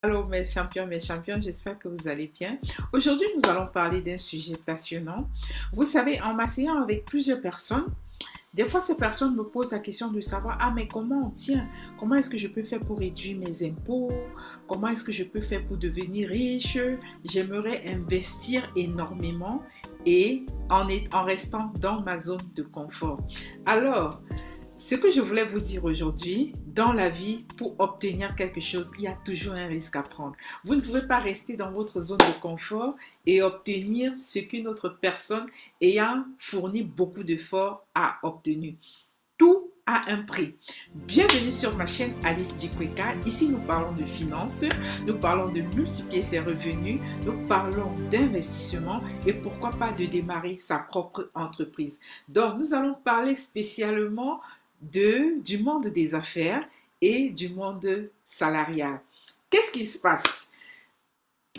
Allô mes champions, j'espère que vous allez bien. Aujourd'hui, nous allons parler d'un sujet passionnant. Vous savez, en m'asseyant avec plusieurs personnes, des fois ces personnes me posent la question de savoir, ah mais comment on tient? Comment est-ce que je peux faire pour réduire mes impôts? Comment est-ce que je peux faire pour devenir riche? J'aimerais investir énormément et en restant dans ma zone de confort. Alors, ce que je voulais vous dire aujourd'hui, dans la vie, pour obtenir quelque chose, il y a toujours un risque à prendre. Vous ne pouvez pas rester dans votre zone de confort et obtenir ce qu'une autre personne ayant fourni beaucoup d'efforts a obtenu. Tout a un prix. Bienvenue sur ma chaîne Alice Dikweka. Ici, nous parlons de finances, nous parlons de multiplier ses revenus, nous parlons d'investissement et pourquoi pas de démarrer sa propre entreprise. Donc, nous allons parler spécialement du monde des affaires et du monde salarial. Qu'est-ce qui se passe?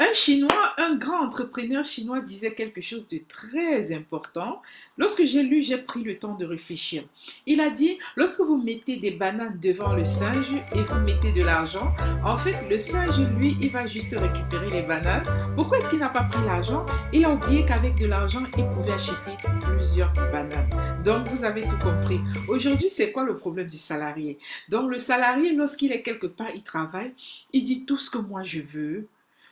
Un Chinois, un grand entrepreneur chinois disait quelque chose de très important. Lorsque j'ai lu, j'ai pris le temps de réfléchir. Il a dit, lorsque vous mettez des bananes devant le singe et vous mettez de l'argent, en fait, le singe, lui, il va juste récupérer les bananes. Pourquoi est-ce qu'il n'a pas pris l'argent? Il a oublié qu'avec de l'argent, il pouvait acheter plusieurs bananes. Donc, vous avez tout compris. Aujourd'hui, c'est quoi le problème du salarié? Donc, le salarié, lorsqu'il est quelque part, il travaille, il dit tout ce que moi je veux,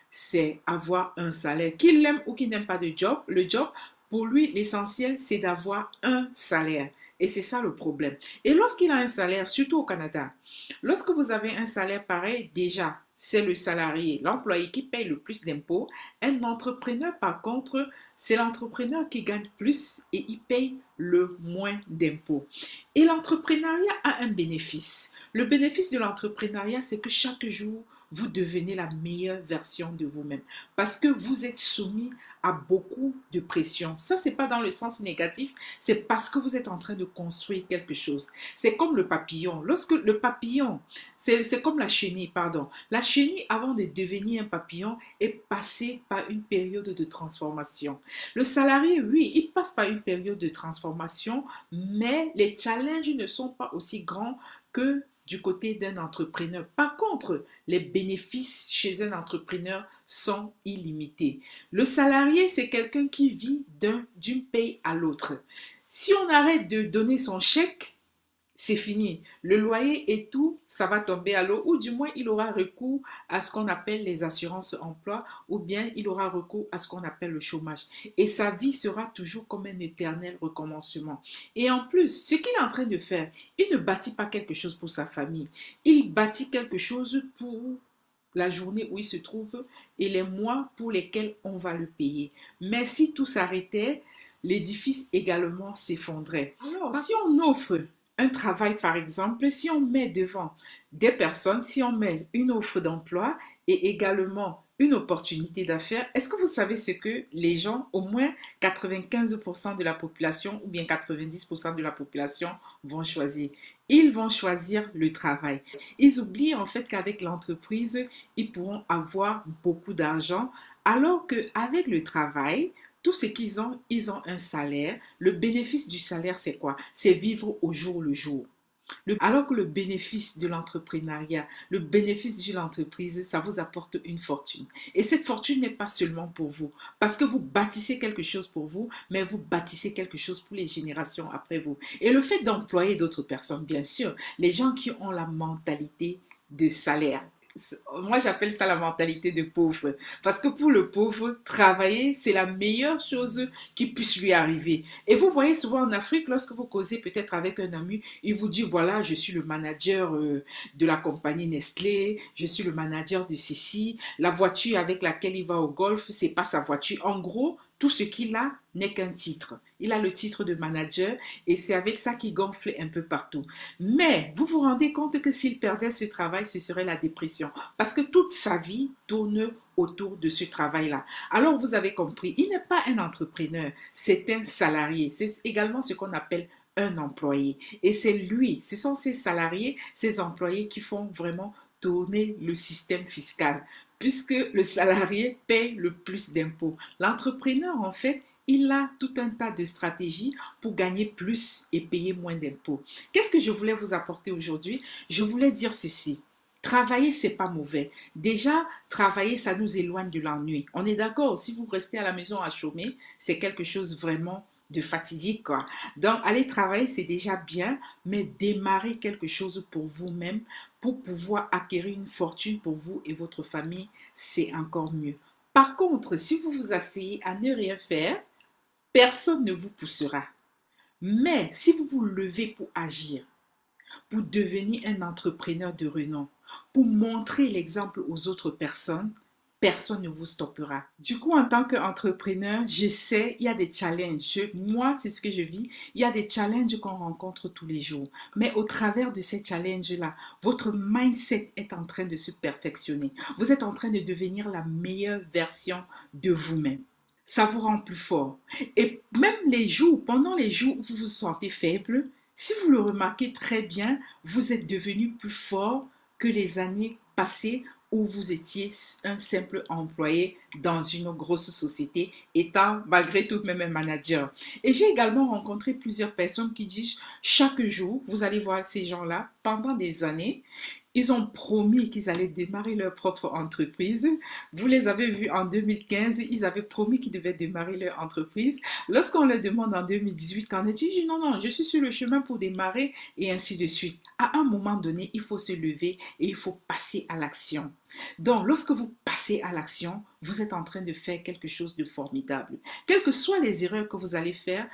c'est avoir un salaire. Qu'il aime ou qu'il n'aime pas le job, pour lui, l'essentiel, c'est d'avoir un salaire. Et c'est ça le problème. Et lorsqu'il a un salaire, surtout au Canada, lorsque vous avez un salaire pareil, déjà, c'est le salarié, l'employé qui paye le plus d'impôts. Un entrepreneur, par contre, c'est l'entrepreneur qui gagne plus et il paye le moins d'impôts. Et l'entrepreneuriat a un bénéfice. Le bénéfice de l'entrepreneuriat, c'est que chaque jour, vous devenez la meilleure version de vous-même parce que vous êtes soumis à beaucoup de pression. Ça, c'est pas dans le sens négatif, c'est parce que vous êtes en train de construire quelque chose. C'est comme le papillon. Lorsque le papillon, c'est comme la chenille, pardon. La chenille, avant de devenir un papillon, est passée par une période de transformation. Le salarié, oui, il passe par une période de transformation, mais les challenges ne sont pas aussi grands que du côté d'un entrepreneur. Par contre, les bénéfices chez un entrepreneur sont illimités. Le salarié, c'est quelqu'un qui vit d'une paye à l'autre. Si on arrête de donner son chèque, c'est fini. Le loyer et tout, ça va tomber à l'eau, ou du moins il aura recours à ce qu'on appelle les assurances emploi, ou bien il aura recours à ce qu'on appelle le chômage. Et sa vie sera toujours comme un éternel recommencement. Et en plus, ce qu'il est en train de faire, il ne bâtit pas quelque chose pour sa famille. Il bâtit quelque chose pour la journée où il se trouve et les mois pour lesquels on va le payer. Mais si tout s'arrêtait, l'édifice également s'effondrait. Alors, si on offre un travail, par exemple, si on met devant des personnes, si on met une offre d'emploi et également une opportunité d'affaires, est-ce que vous savez ce que les gens, au moins 95% de la population ou bien 90% de la population vont choisir? Ils vont choisir le travail. Ils oublient en fait qu'avec l'entreprise, ils pourront avoir beaucoup d'argent, alors qu'avec le travail, tout ce ils ont un salaire. Le bénéfice du salaire, c'est quoi? C'est vivre au jour le jour. Alors que le bénéfice de l'entrepreneuriat, le bénéfice de l'entreprise, ça vous apporte une fortune. Et cette fortune n'est pas seulement pour vous, parce que vous bâtissez quelque chose pour vous, mais vous bâtissez quelque chose pour les générations après vous. Et le fait d'employer d'autres personnes, bien sûr, les gens qui ont la mentalité de salaire. Moi, j'appelle ça la mentalité de pauvre. Parce que pour le pauvre, travailler, c'est la meilleure chose qui puisse lui arriver. Et vous voyez souvent en Afrique, lorsque vous causez peut-être avec un ami, il vous dit, voilà, je suis le manager de la compagnie Nestlé, je suis le manager de ceci, la voiture avec laquelle il va au golf, c'est pas sa voiture. En gros, tout ce qu'il a n'est qu'un titre. Il a le titre de manager et c'est avec ça qu'il gonfle un peu partout. Mais vous vous rendez compte que s'il perdait ce travail, ce serait la dépression. Parce que toute sa vie tourne autour de ce travail-là. Alors vous avez compris, il n'est pas un entrepreneur, c'est un salarié. C'est également ce qu'on appelle un employé. Et c'est lui, ce sont ces salariés, ces employés qui font vraiment tourner le système fiscal, puisque le salarié paye le plus d'impôts. L'entrepreneur, en fait, il a tout un tas de stratégies pour gagner plus et payer moins d'impôts. Qu'est-ce que je voulais vous apporter aujourd'hui? Je voulais dire ceci. Travailler, c'est pas mauvais. Déjà, travailler, ça nous éloigne de l'ennui. On est d'accord, si vous restez à la maison à chômer, c'est quelque chose vraiment de fatidique, quoi. Donc, aller travailler, c'est déjà bien, mais démarrer quelque chose pour vous-même, pour pouvoir acquérir une fortune pour vous et votre famille, c'est encore mieux. Par contre, si vous vous asseyez à ne rien faire, personne ne vous poussera. Mais si vous vous levez pour agir, pour devenir un entrepreneur de renom, pour montrer l'exemple aux autres personnes, personne ne vous stoppera. Du coup, en tant qu'entrepreneur, je sais, il y a des challenges. Moi, c'est ce que je vis. Il y a des challenges qu'on rencontre tous les jours. Mais au travers de ces challenges-là, votre mindset est en train de se perfectionner. Vous êtes en train de devenir la meilleure version de vous-même. Ça vous rend plus fort. Et même les jours, pendant les jours où vous vous sentez faible, si vous le remarquez très bien, vous êtes devenu plus fort que les années passées où vous étiez un simple employé dans une grosse société, étant malgré tout même un manager. Et j'ai également rencontré plusieurs personnes qui disent chaque jour, vous allez voir ces gens-là, pendant des années, ils ont promis qu'ils allaient démarrer leur propre entreprise. Vous les avez vus en 2015, ils avaient promis qu'ils devaient démarrer leur entreprise. Lorsqu'on leur demande en 2018, qu'en est-il? Ils disent non, non, je suis sur le chemin pour démarrer et ainsi de suite. À un moment donné, il faut se lever et il faut passer à l'action. Donc, lorsque vous passez à l'action, vous êtes en train de faire quelque chose de formidable. Quelles que soient les erreurs que vous allez faire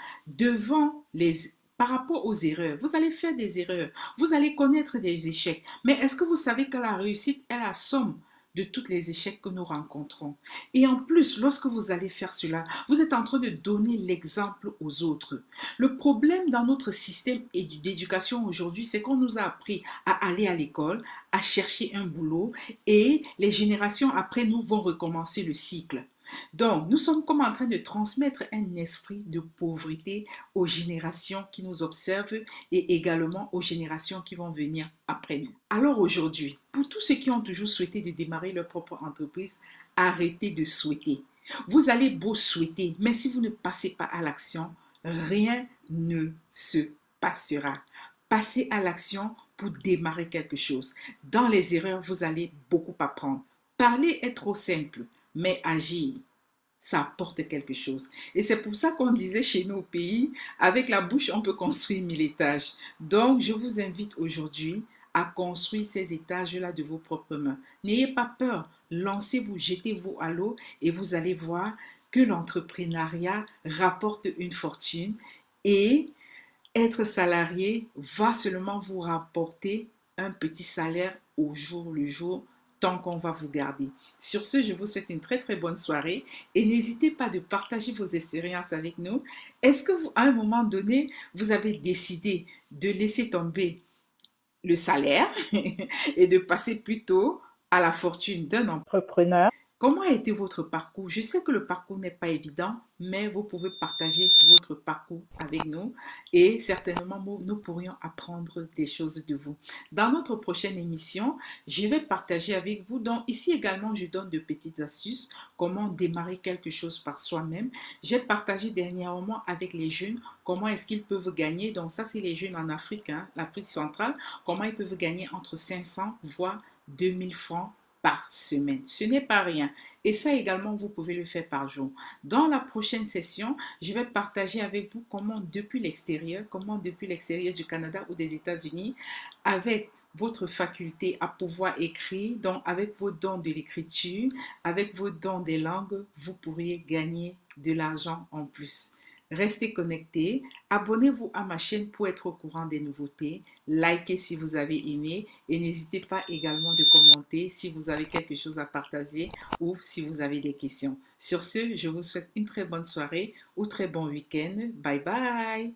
par rapport aux erreurs, vous allez faire des erreurs, vous allez connaître des échecs. Mais est-ce que vous savez que la réussite est la somme de tous les échecs que nous rencontrons? Et en plus, lorsque vous allez faire cela, vous êtes en train de donner l'exemple aux autres. Le problème dans notre système d'éducation aujourd'hui, c'est qu'on nous a appris à aller à l'école, à chercher un boulot et les générations après nous vont recommencer le cycle. Donc, nous sommes comme en train de transmettre un esprit de pauvreté aux générations qui nous observent et également aux générations qui vont venir après nous. Alors aujourd'hui, pour tous ceux qui ont toujours souhaité de démarrer leur propre entreprise, arrêtez de souhaiter. Vous allez beau souhaiter, mais si vous ne passez pas à l'action, rien ne se passera. Passez à l'action pour démarrer quelque chose. Dans les erreurs, vous allez beaucoup apprendre. Parler est trop simple, mais agir, ça apporte quelque chose. Et c'est pour ça qu'on disait chez nous au pays, avec la bouche, on peut construire 1000 étages. Donc, je vous invite aujourd'hui à construire ces étages-là de vos propres mains. N'ayez pas peur, lancez-vous, jetez-vous à l'eau et vous allez voir que l'entrepreneuriat rapporte une fortune et être salarié va seulement vous rapporter un petit salaire au jour le jour tant qu'on va vous garder. Sur ce, je vous souhaite une très très bonne soirée et n'hésitez pas de partager vos expériences avec nous. Est-ce que à un moment donné, vous avez décidé de laisser tomber le salaire et de passer plutôt à la fortune d'un entrepreneur? Comment a été votre parcours? Je sais que le parcours n'est pas évident, mais vous pouvez partager votre parcours avec nous et certainement nous pourrions apprendre des choses de vous. Dans notre prochaine émission, je vais partager avec vous. Donc ici également, je donne de petites astuces, comment démarrer quelque chose par soi-même. J'ai partagé dernièrement avec les jeunes comment est-ce qu'ils peuvent gagner. Donc ça, c'est les jeunes en Afrique, l'Afrique centrale, comment ils peuvent gagner entre 500 voire 2000 francs par semaine. Ce n'est pas rien. Et ça également, vous pouvez le faire par jour. Dans la prochaine session, je vais partager avec vous comment depuis l'extérieur du Canada ou des États-Unis, avec votre faculté à pouvoir écrire, donc avec vos dons de l'écriture, avec vos dons des langues, vous pourriez gagner de l'argent en plus. Restez connectés, abonnez-vous à ma chaîne pour être au courant des nouveautés, likez si vous avez aimé et n'hésitez pas également de commenter si vous avez quelque chose à partager ou si vous avez des questions. Sur ce, je vous souhaite une très bonne soirée ou très bon week-end. Bye bye!